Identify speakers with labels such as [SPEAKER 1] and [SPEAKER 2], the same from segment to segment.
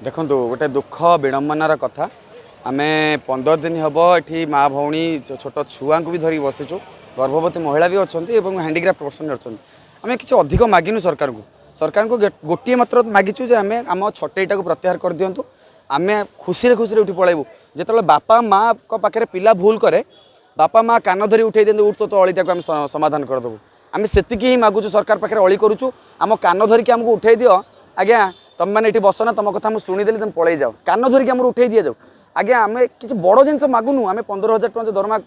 [SPEAKER 1] देखो गोटे दुख विडंबनार कथा आम 15 दिन हम ये माँ भौणी छोट छुआ को भी धरिक बसीचु गर्भवती महिला भी अच्छा हैंडीक्राफ्ट पर्सन अच्छा आम किसी अधिक मागिनु सरकार को गोटे मात्र मागिचु जे आम आम छटेटा को प्रत्याहार कर दिंतु आम खुशी खुशी उठी पलैबू जो बापा माँ पाखे पिला भूल करे बापा माँ कान धरी उठे दिखाते उठ तो अली आम समाधान करदेबू आम से ही मागुचु सरकार पाखे अली करुचु आम कान धरिकी आमको उठे दियो आज्ञा तुम मैंने ये बसना तुम कथा मुझे शुणीदेली तुम पलि जाओ कान धरिकी आम उठे दि जाओ आज्ञा आम किसी बड़ जिन मागुनु आम 15,000 टଙ୍କା दरमा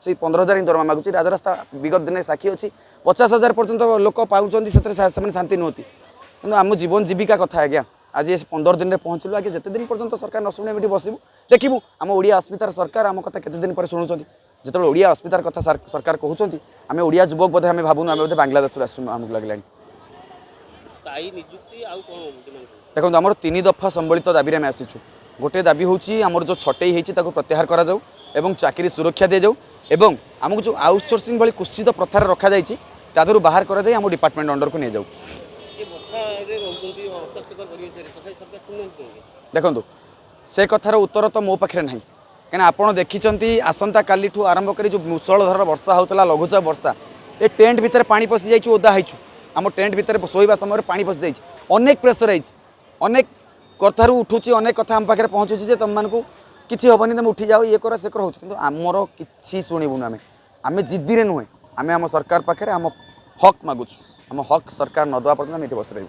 [SPEAKER 1] से 15,000 ही दरमा मागुची राजरास्ता विगत दिन साक्षी अच्छी 50,000 पर्यंत लोक पाँच से शांति नुहति कि आम जीवन जीविका कथा आज्ञा आज 15 दिन में पहुँचलु आगे जिते दिन पर्यंत सरकार न शुणे ये बसबू देखू आम ओडिया अस्मितार सरकार आम कथा केते दिन पर शुणुंट जो ओडिया अस्मितार कथा सरकार कहते आम ओडिया युवक बोधे आम भावुन आम बोधे बांग्लादेश आमको लगे देखो आमर 3 दफा संबलित दाबी आम आसीचु गोटे दाबी हूँ आमर जो छटई होती प्रत्याहार करा जाऊ एवं चाकरी सुरक्षा दि जाऊ एवं आमको जो आउटसोर्सिंग भाई कुत्सित प्रथार रखा जाइए तादर बाहर करा जाए आम डिपार्टमेंट अंडर को नहीं जाऊ देखो से कथार उत्तर तो मो पाखे ना कहीं आप देखी आसंता काली आरंभ कर जो मुसलधार वर्षा होता लघुचाप वर्षा ये टेंट भितर पानी पशि जाइए ओदा होइछु आम टेंट भितर शोवा समय पानी पशि जाइए अनेक प्रेसराइज अनेक कथार उठुची अनेक कथा आम पाखे पहुँचुची तुम मानक किसी हेनी तुम उठी जाओ ये कर से कर हो कि आमर कि शुणुन आम जिद्दी नुहे आम आम सरकार पाखे आम हक मागुचु आम हक सरकार न दवा पर्यटन ये बस रही।